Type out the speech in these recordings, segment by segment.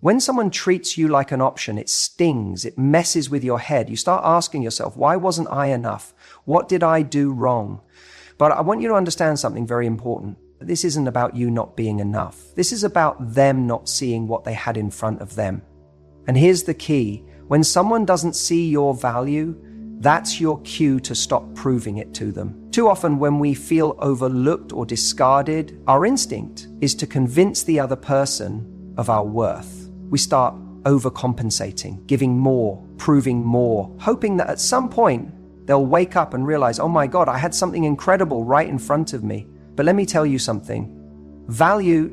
When someone treats you like an option, it stings, it messes with your head. You start asking yourself, why wasn't I enough? What did I do wrong? But I want you to understand something very important. This isn't about you not being enough. This is about them not seeing what they had in front of them. And here's the key. When someone doesn't see your value, that's your cue to stop proving it to them. Too often when we feel overlooked or discarded, our instinct is to convince the other person of our worth. We start overcompensating, giving more, proving more, hoping that at some point they'll wake up and realize, oh my God, I had something incredible right in front of me. But let me tell you something. Value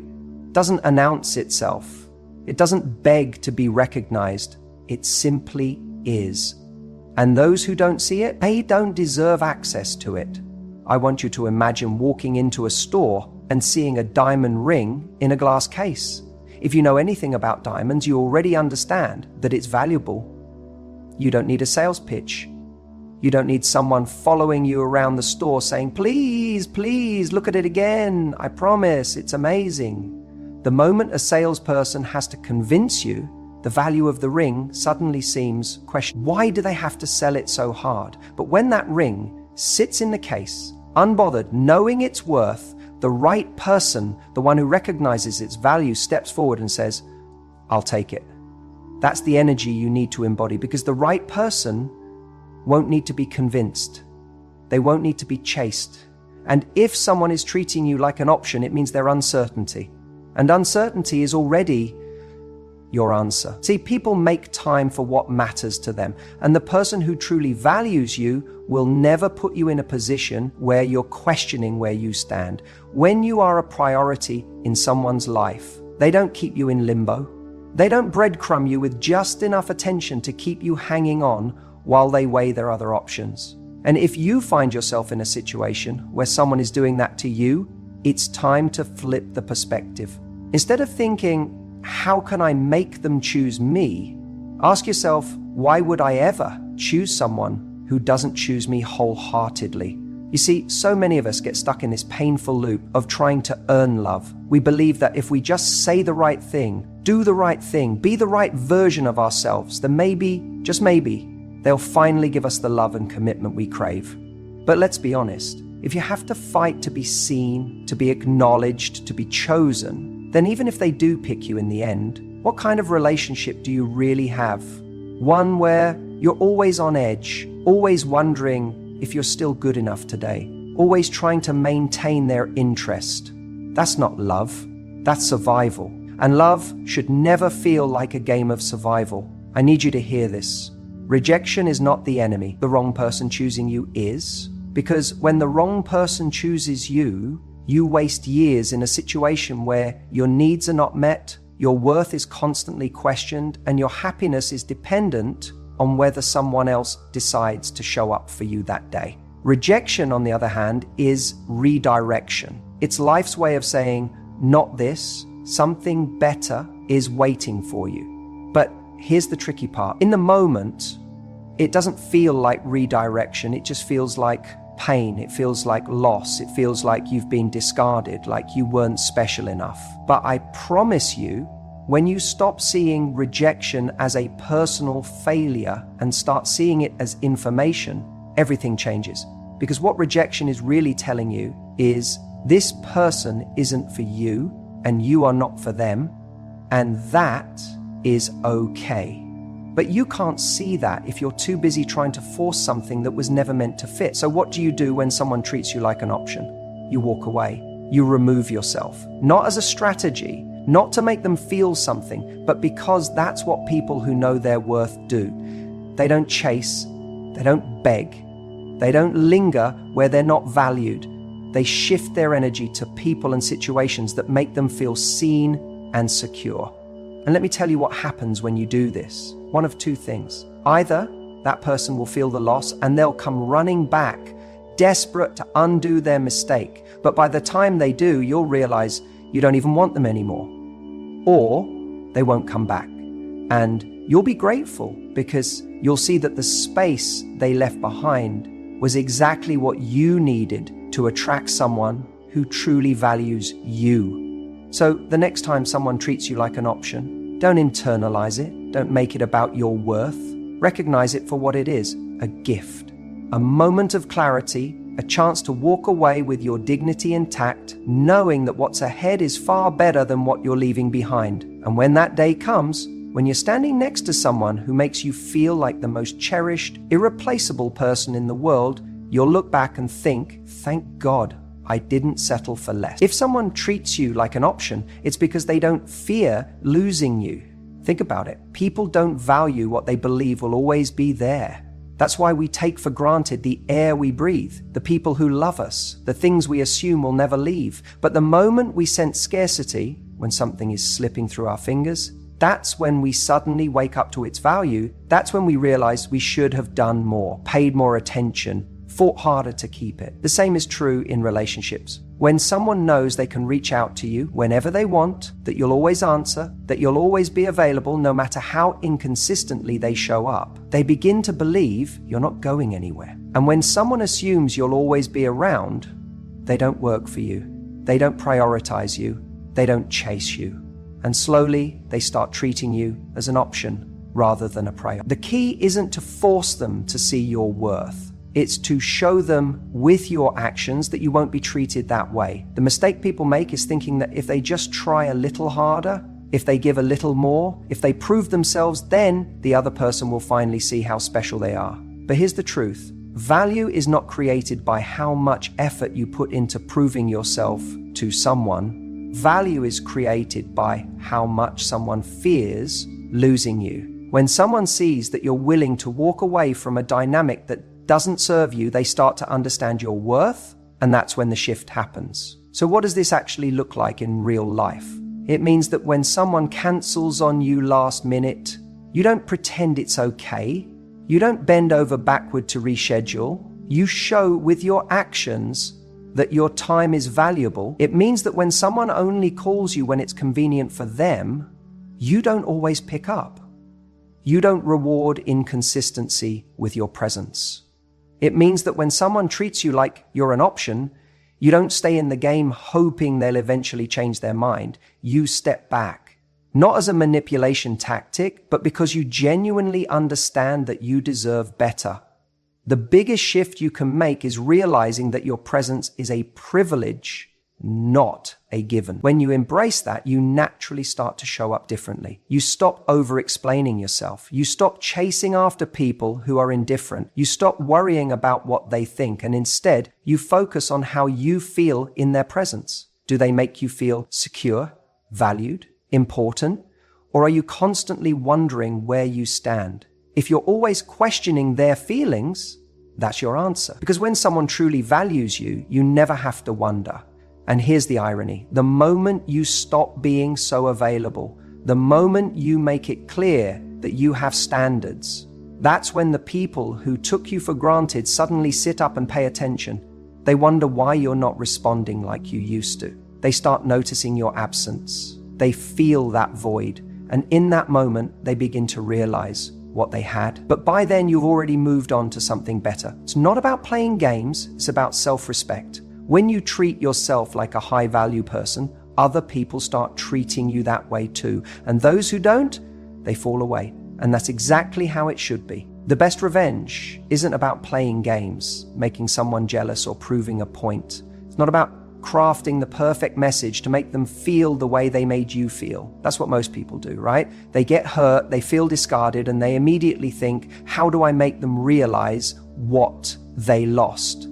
doesn't announce itself. It doesn't beg to be recognized. It simply is. And those who don't see it, they don't deserve access to it. I want you to imagine walking into a store and seeing a diamond ring in a glass case. If you know anything about diamonds, you already understand that it's valuable. You don't need a sales pitch. You don't need someone following you around the store saying, please, please, look at it again. I promise, it's amazing. The moment a salesperson has to convince you the value of the ring suddenly seems questionable. Why do they have to sell it so hard? But when that ring sits in the case, unbothered, knowing its worth, the right person, the one who recognizes its value, steps forward and says, I'll take it. That's the energy you need to embody, because the right person won't need to be convinced. They won't need to be chased. And if someone is treating you like an option, it means they're uncertainty. And uncertainty is already your answer. See, people make time for what matters to them. And the person who truly values you will never put you in a position where you're questioning where you stand. When you are a priority in someone's life, they don't keep you in limbo. They don't breadcrumb you with just enough attention to keep you hanging on while they weigh their other options. And if you find yourself in a situation where someone is doing that to you, it's time to flip the perspective. Instead of thinking, how can I make them choose me? Ask yourself, why would I ever choose someone who doesn't choose me wholeheartedly? You see, so many of us get stuck in this painful loop of trying to earn love. We believe that if we just say the right thing, do the right thing, be the right version of ourselves, then maybe, just maybe, they'll finally give us the love and commitment we crave. But let's be honest, if you have to fight to be seen, to be acknowledged, to be chosen, then even if they do pick you in the end, what kind of relationship do you really have? One where you're always on edge, always wondering if you're still good enough today, always trying to maintain their interest. That's not love, that's survival. And love should never feel like a game of survival. I need you to hear this. Rejection is not the enemy. The wrong person choosing you is. Because when the wrong person chooses you, you waste years in a situation where your needs are not met, your worth is constantly questioned, and your happiness is dependent on whether someone else decides to show up for you that day. Rejection, on the other hand, is redirection. It's life's way of saying, not this, something better is waiting for you. But here's the tricky part. In the moment, it doesn't feel like redirection. It just feels like pain. It feels like loss. It feels like you've been discarded, like you weren't special enough. But I promise you, when you stop seeing rejection as a personal failure and start seeing it as information, everything changes. Because what rejection is really telling you is this person isn't for you and you are not for them, and that is okay. But you can't see that if you're too busy trying to force something that was never meant to fit. So what do you do when someone treats you like an option? You walk away. You remove yourself. Not as a strategy, not to make them feel something, but because that's what people who know their worth do. They don't chase. They don't beg. They don't linger where they're not valued. They shift their energy to people and situations that make them feel seen and secure. And let me tell you what happens when you do this. One of two things. Either that person will feel the loss and they'll come running back, desperate to undo their mistake. But by the time they do, you'll realize you don't even want them anymore. Or they won't come back. And you'll be grateful because you'll see that the space they left behind was exactly what you needed to attract someone who truly values you. So the next time someone treats you like an option, Don't internalize it. Don't make it about your worth. Recognize it for what it is, a gift. A moment of clarity, a chance to walk away with your dignity intact, knowing that what's ahead is far better than what you're leaving behind. And when that day comes, when you're standing next to someone who makes you feel like the most cherished, irreplaceable person in the world, you'll look back and think, thank God I didn't settle for less. If someone treats you like an option, it's because they don't fear losing you. Think about it. People don't value what they believe will always be there. That's why we take for granted the air we breathe, the people who love us, the things we assume will never leave. But the moment we sense scarcity, when something is slipping through our fingers, that's when we suddenly wake up to its value. That's when we realize we should have done more, paid more attention, fought harder to keep it. The same is true in relationships. When someone knows they can reach out to you whenever they want, that you'll always answer, that you'll always be available no matter how inconsistently they show up, they begin to believe you're not going anywhere. And when someone assumes you'll always be around, they don't work for you. They don't prioritize you. They don't chase you. And slowly, they start treating you as an option rather than a priority. The key isn't to force them to see your worth. It's to show them with your actions that you won't be treated that way. The mistake people make is thinking that if they just try a little harder, if they give a little more, if they prove themselves, then the other person will finally see how special they are. But here's the truth. Value is not created by how much effort you put into proving yourself to someone. Value is created by how much someone fears losing you. When someone sees that you're willing to walk away from a dynamic that doesn't serve you, they start to understand your worth, and that's when the shift happens. So what does this actually look like in real life? It means that when someone cancels on you last minute, you don't pretend it's okay. You don't bend over backward to reschedule. You show with your actions that your time is valuable. It means that when someone only calls you when it's convenient for them, you don't always pick up. You don't reward inconsistency with your presence. It means that when someone treats you like you're an option, you don't stay in the game hoping they'll eventually change their mind. You step back, not as a manipulation tactic, but because you genuinely understand that you deserve better. The biggest shift you can make is realizing that your presence is a privilege, not a given. When you embrace that, you naturally start to show up differently. You stop over-explaining yourself. You stop chasing after people who are indifferent. You stop worrying about what they think, and instead, you focus on how you feel in their presence. Do they make you feel secure, valued, important? Or are you constantly wondering where you stand? If you're always questioning their feelings, that's your answer. Because when someone truly values you, you never have to wonder. And here's the irony. The moment you stop being so available, the moment you make it clear that you have standards, that's when the people who took you for granted suddenly sit up and pay attention. They wonder why you're not responding like you used to. They start noticing your absence. They feel that void. And in that moment, they begin to realize what they had. But by then, you've already moved on to something better. It's not about playing games. It's about self-respect. When you treat yourself like a high-value person, other people start treating you that way too. And those who don't, they fall away. And that's exactly how it should be. The best revenge isn't about playing games, making someone jealous or proving a point. It's not about crafting the perfect message to make them feel the way they made you feel. That's what most people do, right? They get hurt, they feel discarded, and they immediately think, how do I make them realize what they lost?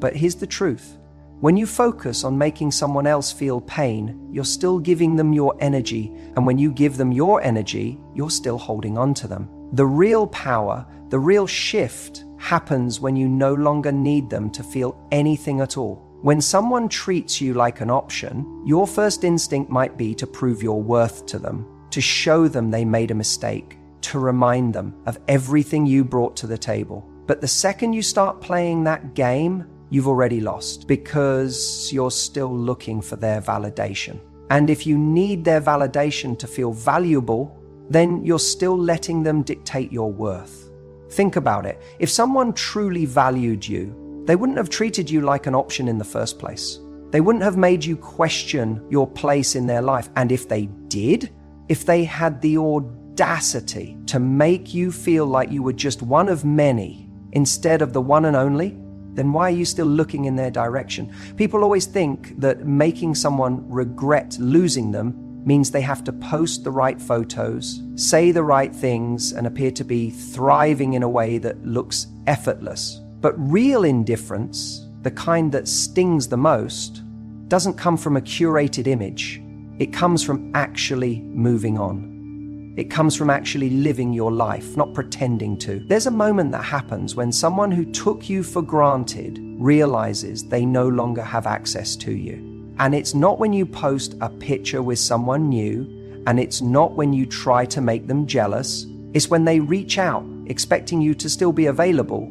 But here's the truth. When you focus on making someone else feel pain, you're still giving them your energy. And when you give them your energy, you're still holding on to them. The real power, the real shift happens when you no longer need them to feel anything at all. When someone treats you like an option, your first instinct might be to prove your worth to them, to show them they made a mistake, to remind them of everything you brought to the table. But the second you start playing that game, you've already lost because you're still looking for their validation. And if you need their validation to feel valuable, then you're still letting them dictate your worth. Think about it. If someone truly valued you, they wouldn't have treated you like an option in the first place. They wouldn't have made you question your place in their life. And if they did, if they had the audacity to make you feel like you were just one of many instead of the one and only, then why are you still looking in their direction? People always think that making someone regret losing them means they have to post the right photos, say the right things, and appear to be thriving in a way that looks effortless. But real indifference, the kind that stings the most, doesn't come from a curated image. It comes from actually moving on. It comes from actually living your life, not pretending to. There's a moment that happens when someone who took you for granted realizes they no longer have access to you. And it's not when you post a picture with someone new, and it's not when you try to make them jealous. It's when they reach out, expecting you to still be available,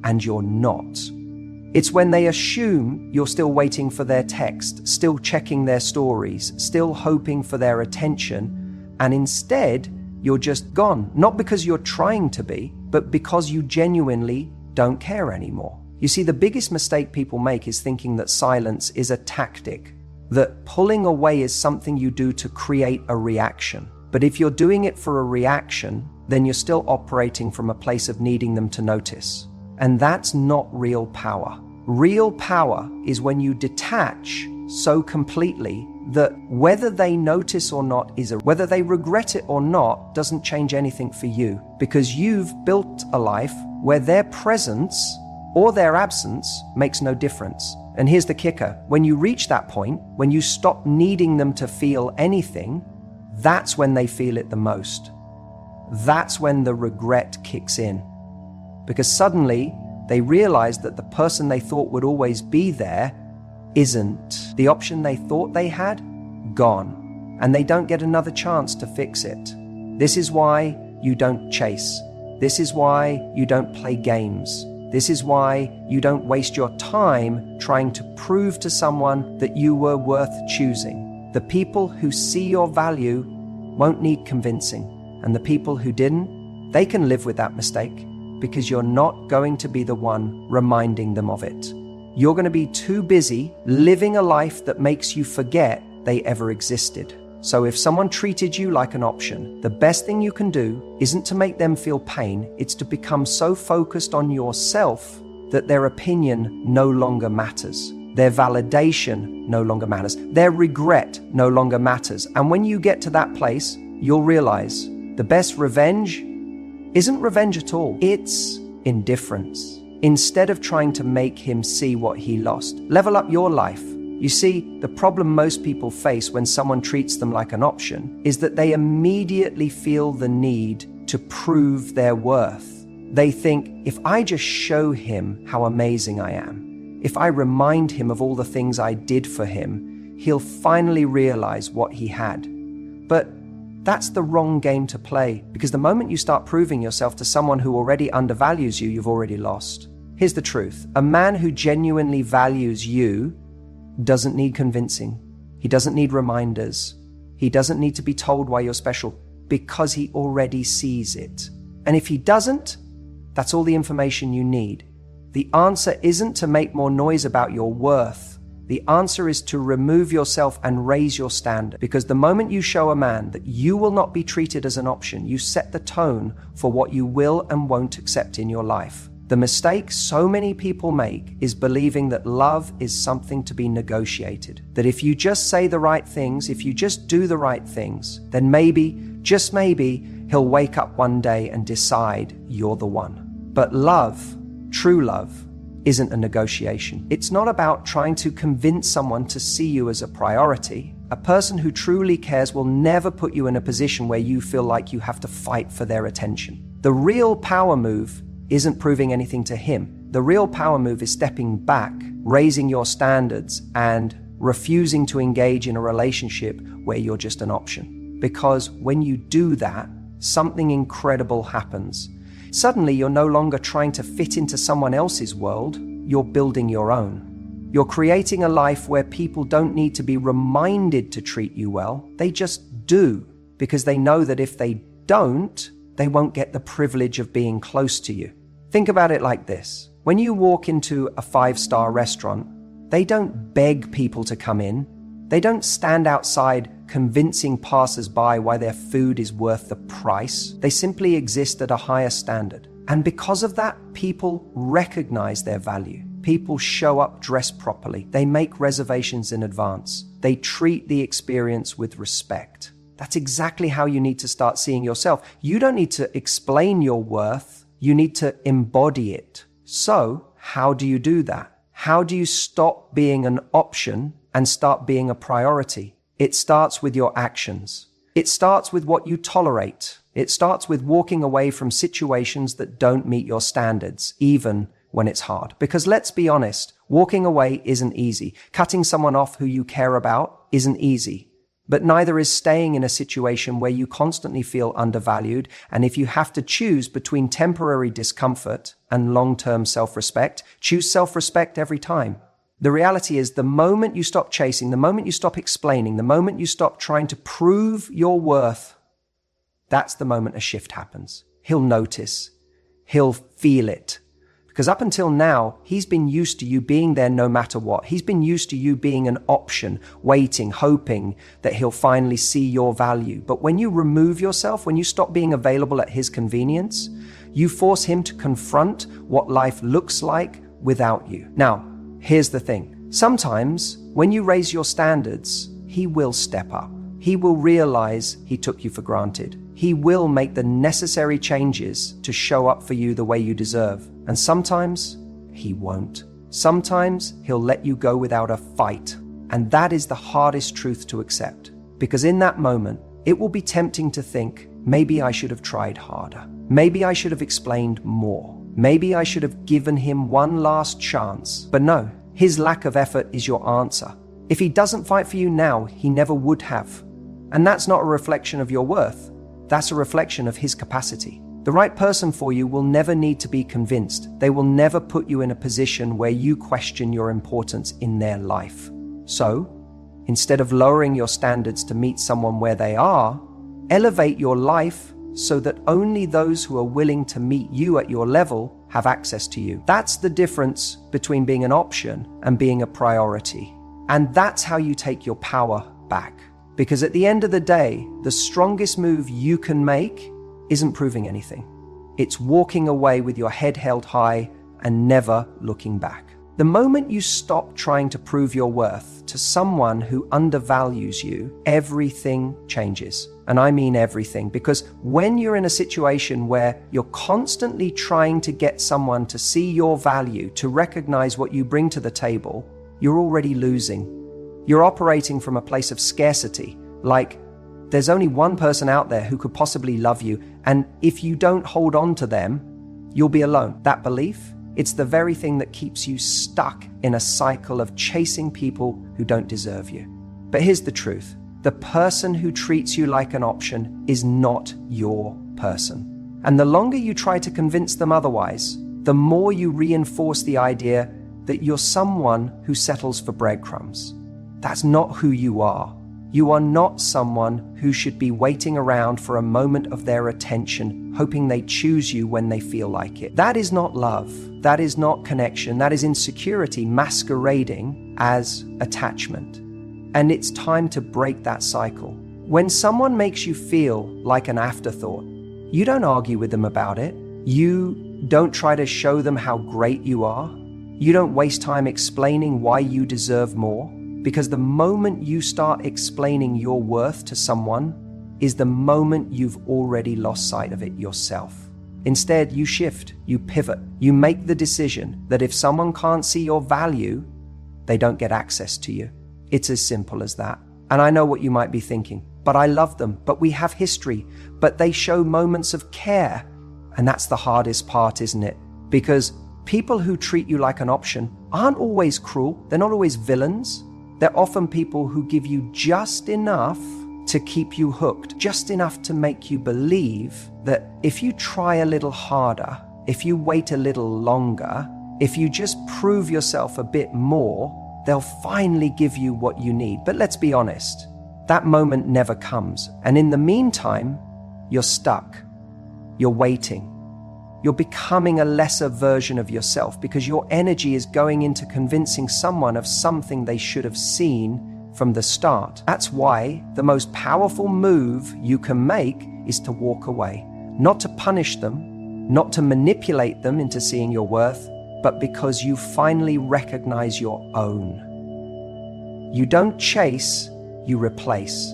and you're not. It's when they assume you're still waiting for their text, still checking their stories, still hoping for their attention, and instead, you're just gone. Not because you're trying to be, but because you genuinely don't care anymore. You see, the biggest mistake people make is thinking that silence is a tactic, that pulling away is something you do to create a reaction. But if you're doing it for a reaction, then you're still operating from a place of needing them to notice. And that's not real power. Real power is when you detach so completely that whether they notice or not whether they regret it or not doesn't change anything for you, because you've built a life where their presence or their absence makes no difference. And here's the kicker. When you reach that point, when you stop needing them to feel anything, that's when they feel it the most. That's when the regret kicks in. Because suddenly they realize that the person they thought would always be there isn't. The option they thought they had, gone. And they don't get another chance to fix it. This is why you don't chase. This is why you don't play games. This is why you don't waste your time trying to prove to someone that you were worth choosing. The people who see your value won't need convincing. And the people who didn't, they can live with that mistake, because you're not going to be the one reminding them of it. You're going to be too busy living a life that makes you forget they ever existed. So if someone treated you like an option, the best thing you can do isn't to make them feel pain, it's to become so focused on yourself that their opinion no longer matters. Their validation no longer matters. Their regret no longer matters. And when you get to that place, you'll realize the best revenge isn't revenge at all. It's indifference. Instead of trying to make him see what he lost, level up your life. You see, the problem most people face when someone treats them like an option is that they immediately feel the need to prove their worth. They think, if I just show him how amazing I am, if I remind him of all the things I did for him, he'll finally realize what he had. But that's the wrong game to play, because the moment you start proving yourself to someone who already undervalues you, you've already lost. Here's the truth. A man who genuinely values you doesn't need convincing. He doesn't need reminders. He doesn't need to be told why you're special, because he already sees it. And if he doesn't, that's all the information you need. The answer isn't to make more noise about your worth. The answer is to remove yourself and raise your standard, because the moment you show a man that you will not be treated as an option, you set the tone for what you will and won't accept in your life. The mistake so many people make is believing that love is something to be negotiated. That if you just say the right things, if you just do the right things, then maybe, just maybe, he'll wake up one day and decide you're the one. But love, true love, isn't a negotiation. It's not about trying to convince someone to see you as a priority. A person who truly cares will never put you in a position where you feel like you have to fight for their attention. The real power move isn't proving anything to him. The real power move is stepping back, raising your standards, and refusing to engage in a relationship where you're just an option. Because when you do that, something incredible happens. Suddenly, you're no longer trying to fit into someone else's world, you're building your own. You're creating a life where people don't need to be reminded to treat you well, they just do, because they know that if they don't, they won't get the privilege of being close to you. Think about it like this. When you walk into a 5-star restaurant, they don't beg people to come in. They don't stand outside convincing passers-by why their food is worth the price. They simply exist at a higher standard. And because of that, people recognize their value. People show up dressed properly. They make reservations in advance. They treat the experience with respect. That's exactly how you need to start seeing yourself. You don't need to explain your worth. You need to embody it. So, how do you do that? How do you stop being an option and start being a priority? It starts with your actions. It starts with what you tolerate. It starts with walking away from situations that don't meet your standards, even when it's hard. Because let's be honest, walking away isn't easy. Cutting someone off who you care about isn't easy. But neither is staying in a situation where you constantly feel undervalued. And if you have to choose between temporary discomfort and long-term self-respect, choose self-respect every time. The reality is the moment you stop chasing, the moment you stop explaining, the moment you stop trying to prove your worth, that's the moment a shift happens. He'll notice. He'll feel it. Because up until now, he's been used to you being there no matter what. He's been used to you being an option, waiting, hoping that he'll finally see your value. But when you remove yourself, when you stop being available at his convenience, you force him to confront what life looks like without you. Now, here's the thing. Sometimes when you raise your standards, he will step up. He will realize he took you for granted. He will make the necessary changes to show up for you the way you deserve. And sometimes he won't. Sometimes he'll let you go without a fight. And that is the hardest truth to accept. Because in that moment, it will be tempting to think, maybe I should have tried harder. Maybe I should have explained more. Maybe I should have given him one last chance. But no, his lack of effort is your answer. If he doesn't fight for you now, he never would have. And that's not a reflection of your worth. That's a reflection of his capacity. The right person for you will never need to be convinced. They will never put you in a position where you question your importance in their life. So, instead of lowering your standards to meet someone where they are, elevate your life so that only those who are willing to meet you at your level have access to you. That's the difference between being an option and being a priority. And that's how you take your power back. Because at the end of the day, the strongest move you can make isn't proving anything. It's walking away with your head held high and never looking back. The moment you stop trying to prove your worth to someone who undervalues you, everything changes. And I mean everything, because when you're in a situation where you're constantly trying to get someone to see your value, to recognize what you bring to the table, you're already losing. You're operating from a place of scarcity, like there's only one person out there who could possibly love you, and if you don't hold on to them, you'll be alone. That belief, it's the very thing that keeps you stuck in a cycle of chasing people who don't deserve you. But here's the truth. The person who treats you like an option is not your person. And the longer you try to convince them otherwise, the more you reinforce the idea that you're someone who settles for breadcrumbs. That's not who you are. You are not someone who should be waiting around for a moment of their attention, hoping they choose you when they feel like it. That is not love. That is not connection. That is insecurity masquerading as attachment. And it's time to break that cycle. When someone makes you feel like an afterthought, you don't argue with them about it. You don't try to show them how great you are. You don't waste time explaining why you deserve more. Because the moment you start explaining your worth to someone is the moment you've already lost sight of it yourself. Instead, you shift, you pivot, you make the decision that if someone can't see your value, they don't get access to you. It's as simple as that. And I know what you might be thinking, but I love them, but we have history, but they show moments of care. And that's the hardest part, isn't it? Because people who treat you like an option aren't always cruel. They're not always villains. They're often people who give you just enough to keep you hooked, just enough to make you believe that if you try a little harder, if you wait a little longer, if you just prove yourself a bit more, they'll finally give you what you need. But let's be honest, that moment never comes. And in the meantime, you're stuck. You're waiting. You're becoming a lesser version of yourself because your energy is going into convincing someone of something they should have seen from the start. That's why the most powerful move you can make is to walk away. Not to punish them, not to manipulate them into seeing your worth, but because you finally recognize your own. You don't chase, you replace.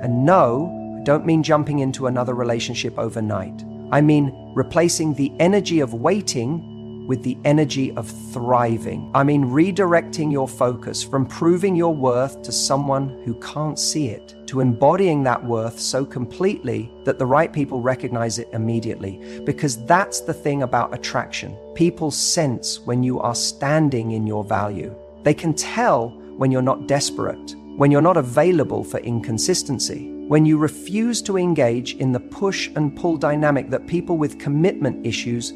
And no, I don't mean jumping into another relationship overnight. I mean replacing the energy of waiting with the energy of thriving. I mean redirecting your focus from proving your worth to someone who can't see it, to embodying that worth so completely that the right people recognize it immediately. Because that's the thing about attraction. People sense when you are standing in your value. They can tell when you're not desperate, when you're not available for inconsistency, when you refuse to engage in the push and pull dynamic that people with commitment issues